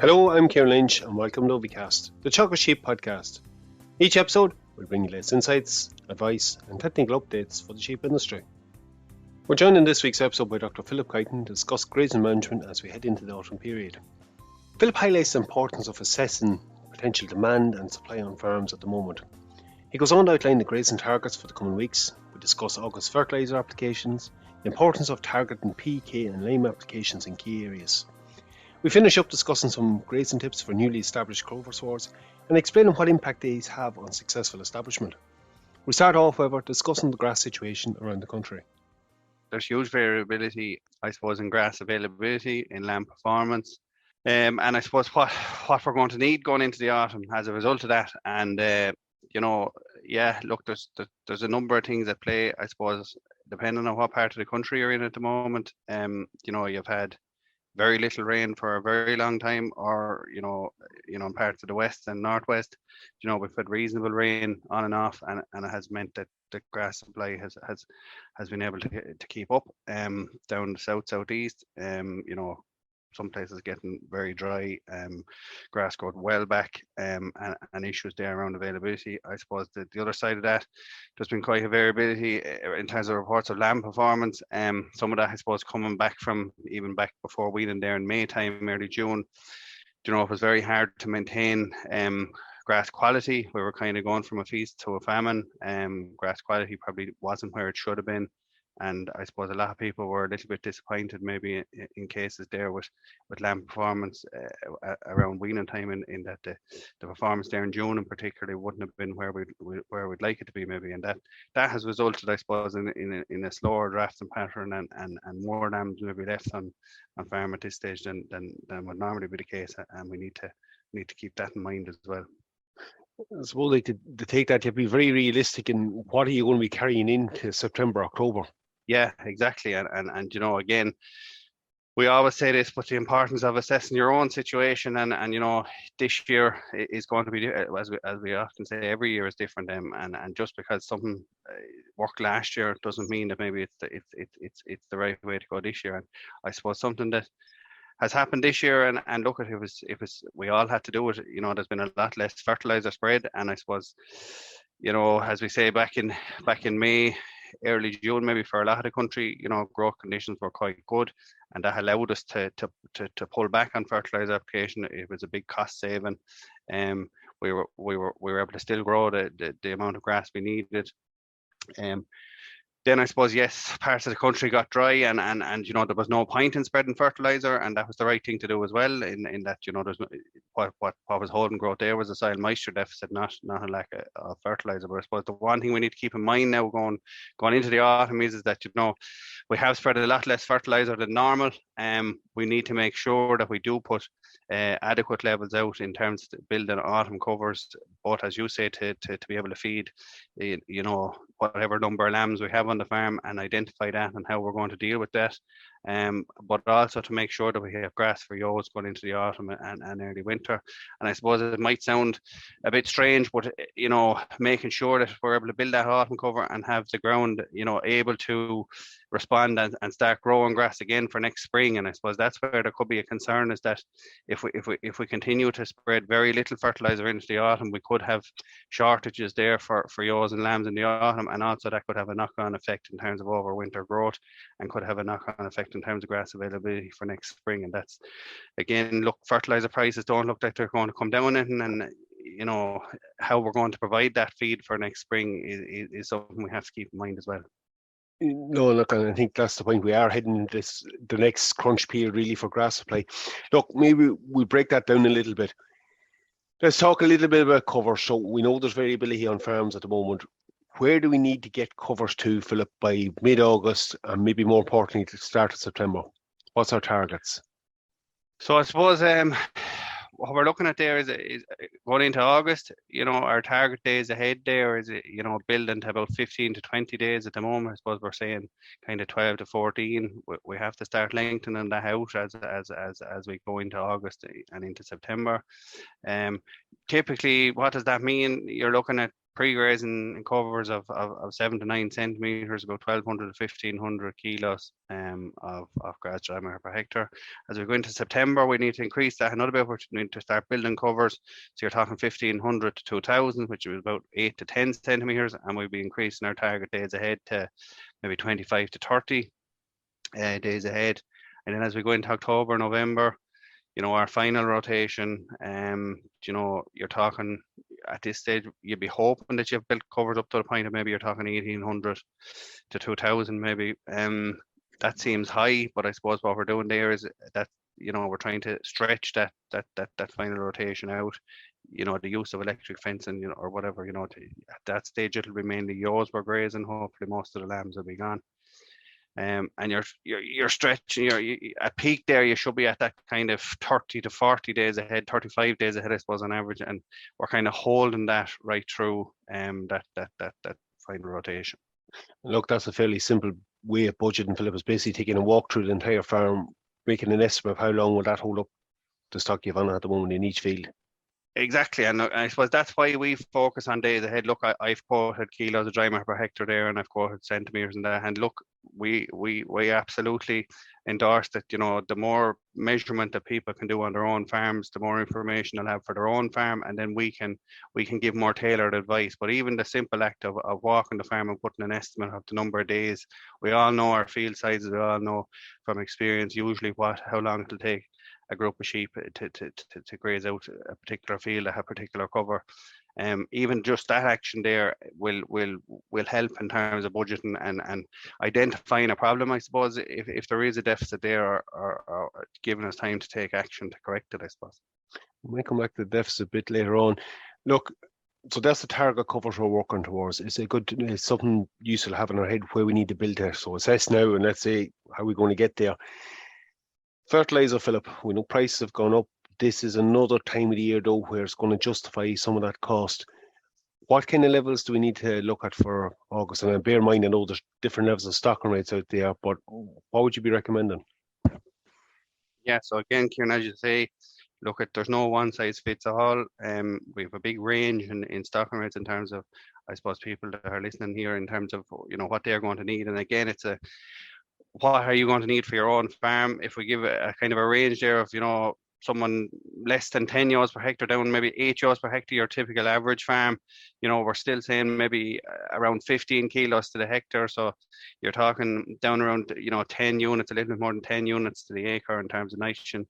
Hello, I'm Ciarán Lynch and welcome to OviCast, the Teagasc Sheep podcast. Each episode will bring you latest insights, advice and technical updates for the sheep industry. We're joined in this week's episode by Dr. Philip Creighton to discuss grazing management as we head into the autumn period. Philip highlights the importance of assessing potential demand and supply on farms at the moment. He goes on to outline the grazing targets for the coming weeks. We discuss August fertiliser applications, the importance of targeting PK and lime applications in key areas. We finish up discussing some grazing tips for newly established clover swards and explaining what impact these have on successful establishment. We start off, however, discussing the grass situation around the country. There's huge variability, I suppose, in grass availability, in lamb performance, and I suppose what we're going to need going into the autumn as a result of that. And look, there's a number of things at play, I suppose, depending on what part of the country you're in at the moment. You've had very little rain for a very long time, or in parts of the west and northwest, we've had reasonable rain on and off, and it has meant that the grass supply has been able to keep up. Down the southeast, some places getting very dry, grass growth well back, and issues there around availability. I suppose the other side of that, there's been quite a variability in terms of reports of lamb performance. Some of that, I suppose, coming back from even back before weaning there in May time, early June. It was very hard to maintain grass quality. We were kind of going from a feast to a famine. Grass quality probably wasn't where it should have been. And I suppose a lot of people were a little bit disappointed maybe in cases there with lamb performance around weaning time, in that the performance there in June in particular wouldn't have been where we'd like it to be maybe. And that has resulted, I suppose, in a slower drafting pattern and more lambs maybe left on farm at this stage than would normally be the case. And we need to keep that in mind as well. I suppose to take that, you have to be very realistic in what are you going to be carrying into September, October. Yeah, exactly. And again, we always say this, but the importance of assessing your own situation, and this year is going to be, as we often say, every year is different. And just because something worked last year doesn't mean that maybe it's the right way to go this year. And I suppose something that has happened this year, and look, it was we all had to do it. There's been a lot less fertilizer spread, and I suppose, as we say back in May, early June, maybe for a lot of the country, growth conditions were quite good, and that allowed us to pull back on fertilizer application. It was a big cost saving. We were able to still grow the amount of grass we needed. Then I suppose, yes, parts of the country got dry, and there was no point in spreading fertilizer, and that was the right thing to do as well. In that, there's what was holding growth there was a soil moisture deficit, not a lack of fertilizer. But I suppose the one thing we need to keep in mind now going into the autumn is that we have spread a lot less fertilizer than normal. We need to make sure that we do put adequate levels out in terms of building autumn covers, both, as you say, to be able to feed whatever number of lambs we have on the farm, and identify that and how we're going to deal with that. But also to make sure that we have grass for ewes going into the autumn and early winter. And I suppose it might sound a bit strange, but making sure that we're able to build that autumn cover and have the ground able to respond and start growing grass again for next spring. And I suppose that's where there could be a concern, is that if we continue to spread very little fertilizer into the autumn, we could have shortages there for ewes and lambs in the autumn, and also that could have a knock-on effect in terms of overwinter growth, and could have a knock-on effect in terms of grass availability for next spring. And that's, again, look, fertilizer prices don't look like they're going to come down, and how we're going to provide that feed for next spring is something we have to keep in mind as well. No, look, and I think that's the point. We are heading into the next crunch period really for grass supply. Look, maybe we break that down a little bit. Let's talk a little bit about cover. So we know there's variability on farms at the moment. Where do we need to get covers to, Philip, by mid-August, and maybe more importantly, to start of September? What's our targets? So I suppose what we're looking at there is going into August. Our target days ahead there is building to about 15 to 20 days at the moment. I suppose we're saying kind of 12 to 14. We have to start lengthening that out as we go into August and into September. Typically, what does that mean? You're looking at pre-grazing covers of 7 to 9 centimeters, about 1,200 to 1,500 kilos of grass dry matter per hectare. As we go into September, we need to increase that another bit. We need to start building covers. So you're talking 1,500 to 2,000, which is about 8 to 10 centimeters, and we'll be increasing our target days ahead to maybe 25 to 30 days ahead. And then as we go into October, November, our final rotation, you're talking at this stage, you'd be hoping that you've built covers up to the point of maybe you're talking 1,800 to 2,000 maybe. That seems high, but I suppose what we're doing there is that, we're trying to stretch that final rotation out. The use of electric fencing, or whatever, at that stage it'll be mainly ewes we're grazing. Hopefully most of the lambs will be gone. And you're stretching. At peak there, you should be at that kind of 30 to 40 days ahead, 35 days ahead, I suppose, on average, and we're kind of holding that right through that final rotation. Look, that's a fairly simple way of budgeting. Philip is basically taking a walk through the entire farm, making an estimate of how long will that hold up the stock you've on at the moment in each field. Exactly, and I suppose that's why we focus on days ahead. Look, I've quoted kilos of dry matter per hectare there, and I've quoted centimeters in that. And look, we absolutely endorse that. The more measurement that people can do on their own farms, the more information they'll have for their own farm, and then we can give more tailored advice. But even the simple act of walking the farm and putting an estimate of the number of days, we all know our field sizes. We all know from experience usually how long it'll take a group of sheep to graze out a particular field, a particular cover. Even just that action there will help in terms of budgeting and identifying a problem, I suppose, if there is a deficit there, or giving us time to take action to correct it, I suppose. We might come back to the deficit a bit later on. Look, so that's the target covers we're working towards. It's something useful to have in our head where we need to build there. So assess now, and let's say how we're going to get there. Fertiliser, Philip, we know prices have gone up. This is another time of the year, though, where it's going to justify some of that cost. What kind of levels do we need to look at for August? And bear in mind, I know there's different levels of stocking rates out there, but what would you be recommending? Yeah, so again, Ciarán, as you say, look, there's no one size fits all. We have a big range in stocking rates in terms of, I suppose, people that are listening here in terms of, what they're going to need. And again, it's what are you going to need for your own farm? If we give a kind of a range there of, someone less than 10 ewes per hectare down, maybe 8 ewes per hectare, your typical average farm, we're still saying maybe around 15 kilos to the hectare. So you're talking down around, 10 units, a little bit more than 10 units to the acre in terms of nitrogen,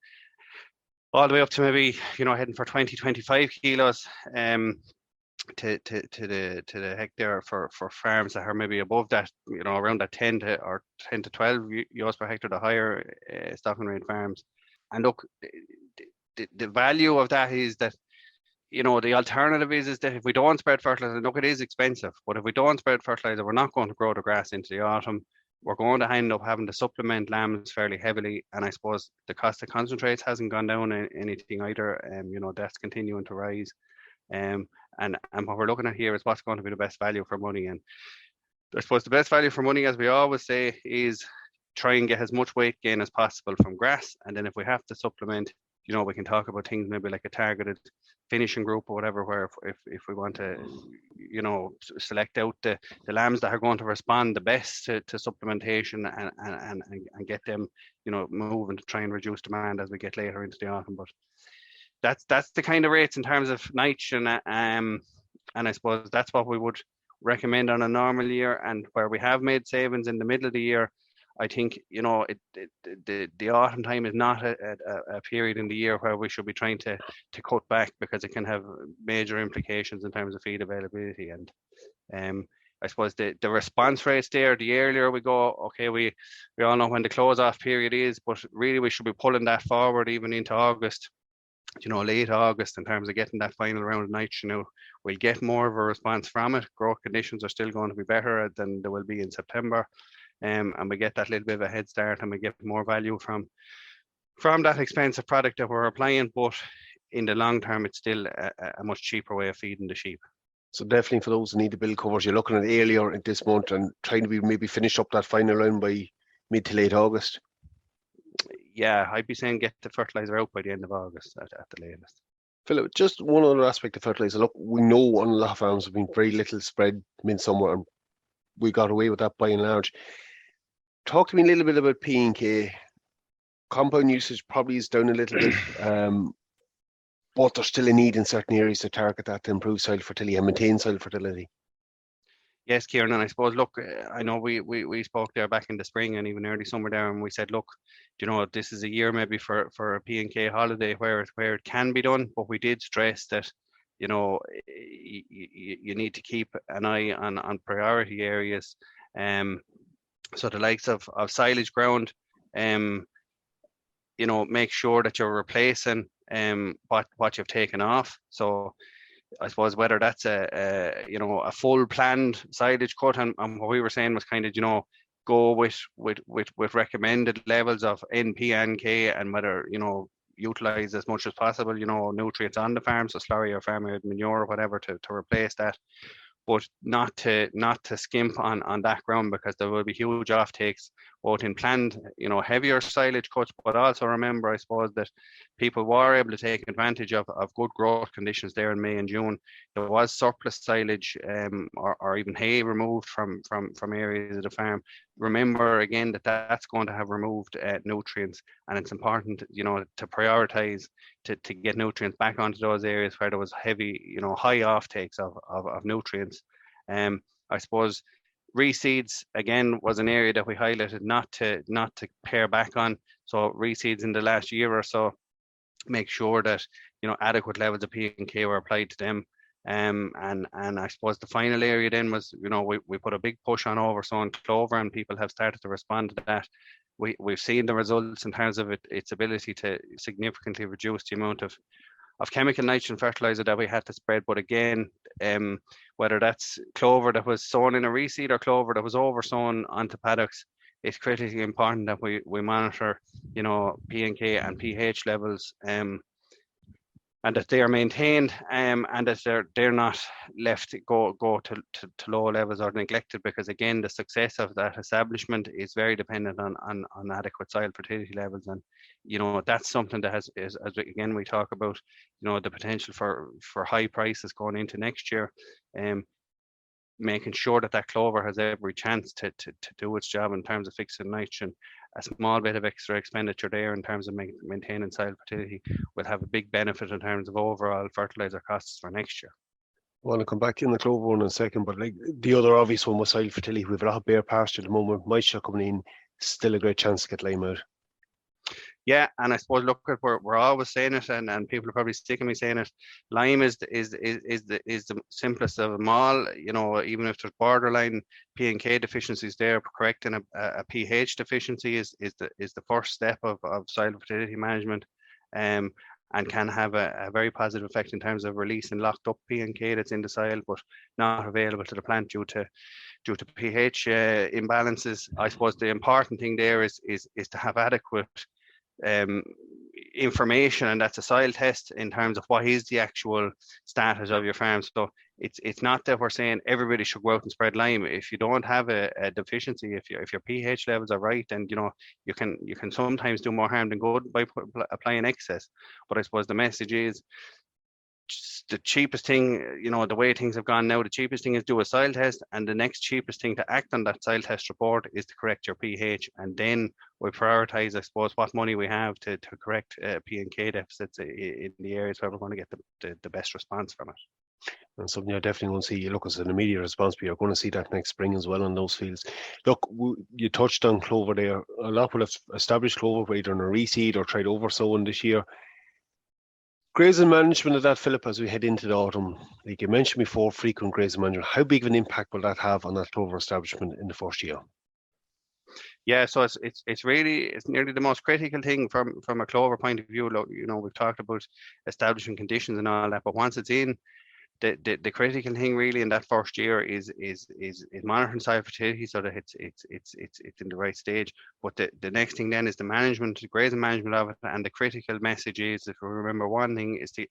all the way up to maybe, heading for 20, 25 kilos to the hectare for farms that are maybe above that, around that 10 to 12 ewes per hectare, the higher stocking rate farms. And look, the value of that is that, the alternative is that if we don't spread fertilizer, look, it is expensive, but if we don't spread fertilizer, we're not going to grow the grass into the autumn. We're going to end up having to supplement lambs fairly heavily, and I suppose the cost of concentrates hasn't gone down anything either. That's continuing to rise. And what we're looking at here is what's going to be the best value for money. And I suppose the best value for money, as we always say, is try and get as much weight gain as possible from grass. And then if we have to supplement, we can talk about things maybe like a targeted finishing group or whatever, where if we want to, select out the lambs that are going to respond the best to supplementation and get them, moving to try and reduce demand as we get later into the autumn. But that's the kind of rates in terms of nitrogen, and I suppose that's what we would recommend on a normal year. And where we have made savings in the middle of the year, I think, the autumn time is not a period in the year where we should be trying to cut back, because it can have major implications in terms of feed availability. And I suppose the response rates there, the earlier we go, okay, we all know when the close off period is, but really we should be pulling that forward even into August, late August, in terms of getting that final round of nitrogen out. We'll get more of a response from it. Growth conditions are still going to be better than they will be in September. And we get that little bit of a head start, and we get more value from that expensive product that we're applying. But in the long term, it's still a much cheaper way of feeding the sheep. So definitely for those who need the bill covers, you're looking at earlier in this month and trying to maybe finish up that final round by mid to late August. Yeah, I'd be saying get the fertiliser out by the end of August at the latest. Philip, just one other aspect of fertiliser. Look, we know on a lot of farms there's been very little spread midsummer, and we got away with that by and large. Talk to me a little bit about P&K. Compound usage probably is down a little bit, but there's still a need in certain areas to target that to improve soil fertility and maintain soil fertility. Yes, Ciarán, and I suppose, look, I know we spoke there back in the spring and even early summer there, and we said, look, this is a year maybe for a P&K holiday where it can be done, but we did stress that, you need to keep an eye on priority areas. So the likes of silage ground, make sure that you're replacing what you've taken off. So I suppose whether that's a full planned silage cut, and what we were saying was kind of go with recommended levels of NP and K, and whether utilize as much as possible nutrients on the farm, so slurry or farmyard manure or whatever to replace that. But not to skimp on that ground, because there will be huge offtakes both in planned, heavier silage cuts, but also remember, I suppose, that people were able to take advantage of good growth conditions there in May and June. There was surplus silage or even hay removed from areas of the farm. Remember again that that's going to have removed nutrients, and it's important, to prioritize to get nutrients back onto those areas where there was heavy, high offtakes of nutrients. I suppose reseeds again was an area that we highlighted not to pare back on. So reseeds in the last year or so, make sure that adequate levels of P&K were applied to them. And I suppose the final area then was, we put a big push on oversown clover, and people have started to respond to that. We've seen the results in terms of its ability to significantly reduce the amount of chemical nitrogen fertilizer that we had to spread. But again, whether that's clover that was sown in a reseed or clover that was oversown onto paddocks, it's critically important that we monitor, P&K and pH levels, and that they are maintained, and that they're not left to go to low levels or neglected, because again, the success of that establishment is very dependent on adequate soil fertility levels. And that's something that has, as again we talk about, the potential for high prices going into next year, making sure that clover has every chance to do its job in terms of fixing nitrogen. A small bit of extra expenditure there in terms of maintaining soil fertility will have a big benefit in terms of overall fertilizer costs for next year. I want to come back in the clover one in a second, but like the other obvious one was soil fertility. We've a lot of bare pasture at the moment. Moisture coming in, still a great chance to get lime out. Yeah, and I suppose, look, we're always saying it, and people are probably sick of me saying it. Lime is the simplest of them all. Even if there's borderline P&K deficiencies there, correcting a pH deficiency is the first step of soil fertility management, and can have a very positive effect in terms of releasing locked up P&K that's in the soil but not available to the plant due to pH imbalances. I suppose the important thing there is to have adequate information, and that's a soil test in terms of what is the actual status of your farm. So it's not that we're saying everybody should go out and spread lime. If you don't have a deficiency, if your pH levels are right, then you can sometimes do more harm than good by applying excess. But I suppose the message is, the cheapest thing, the way things have gone now, the cheapest thing is do a soil test, and the next cheapest thing to act on that soil test report is to correct your pH, and then we prioritize, I suppose, what money we have to correct P&K deficits in the areas where we're going to get the best response from it. And something I definitely want to see. You look, as an immediate response, but you're going to see that next spring as well on those fields. Look, you touched on clover there. A lot will have established clover either on a reseed or tried oversowing this year. Grazing management of that, Philip, as we head into the autumn, like you mentioned before, frequent grazing management, how big of an impact will that have on that clover establishment in the first year? Yeah, so it's nearly the most critical thing from a clover point of view. We've talked about establishing conditions and all that, but once it's in, the critical thing really in that first year is monitoring soil fertility so that it's in the right stage. But the next thing then is the management, the grazing management of it, and the critical message is, if we remember one thing, is to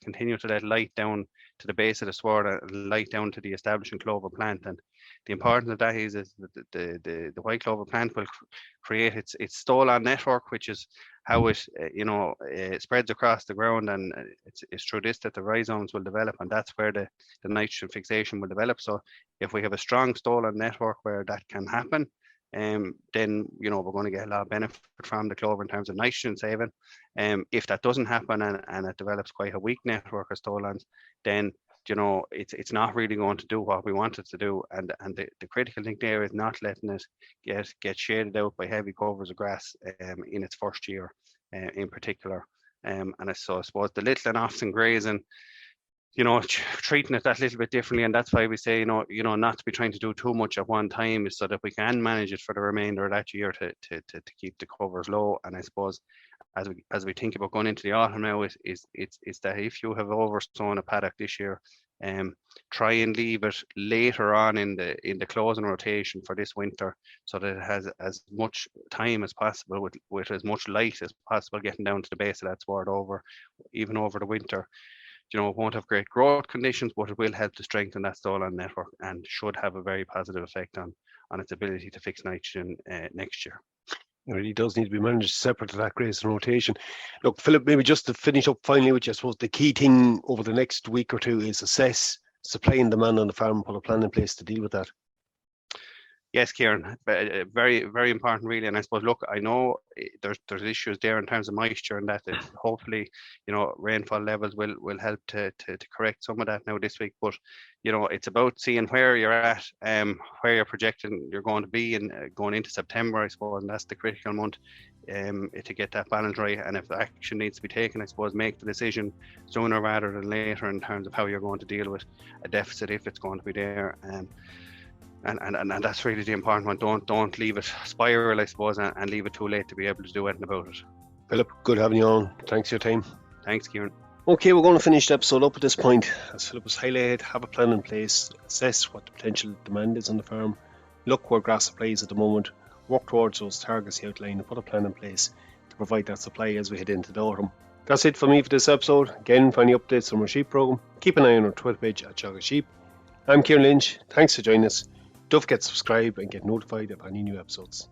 continue to let light down to the base of the sward and light down to the establishing clover plant. And the importance of that is that the white clover plant will create its stole-on network, which how it spreads across the ground, and it's through this that the rhizomes will develop, and that's where the nitrogen fixation will develop. So if we have a strong stolen network where that can happen, then we're going to get a lot of benefit from the clover in terms of nitrogen saving. If that doesn't happen and it develops quite a weak network of stolons, then it's not really going to do what we want it to do. And the critical thing there is not letting it get shaded out by heavy covers of grass in its first year in particular. And I suppose the little and often grazing, treating it that little bit differently, and that's why we say, not to be trying to do too much at one time, is so that we can manage it for the remainder of that year to keep the covers low. And I suppose as we think about going into the autumn now, it's that if you have oversown a paddock this year, try and leave it later on in the closing rotation for this winter, so that it has as much time as possible with as much light as possible getting down to the base of that sward over the winter. It won't have great growth conditions, but it will help to strengthen that stolen network and should have a very positive effect on its ability to fix nitrogen next year. It really does need to be managed separate to that grazing rotation. Look, Philip, maybe just to finish up finally, which I suppose the key thing over the next week or two is assess supply and demand on the farm and put a plan in place to deal with that. Yes, Ciarán, very, very important, really. And I suppose, look, I know there's issues there in terms of moisture, and that hopefully, rainfall levels will help to correct some of that now this week. But it's about seeing where you're at, where you're projecting you're going to be, and going into September, I suppose, and that's the critical month to get that balance right. And if action needs to be taken, I suppose, make the decision sooner rather than later in terms of how you're going to deal with a deficit if it's going to be there. And that's really the important one. Don't leave it spiral, I suppose, and leave it too late to be able to do anything about it. Philip, good having you on. Thanks for your time. Thanks, Ciarán. Okay, we're going to finish the episode up at this point. As Philip was highlighted, have a plan in place, assess what the potential demand is on the farm, look where grass supply is at the moment, work towards those targets you outlined, and put a plan in place to provide that supply as we head into the autumn. That's it for me for this episode. Again, for any updates on our sheep programme, keep an eye on our Twitter page at Teagasc Sheep. I'm Ciarán Lynch. Thanks for joining us. Don't forget to subscribe and get notified of any new episodes.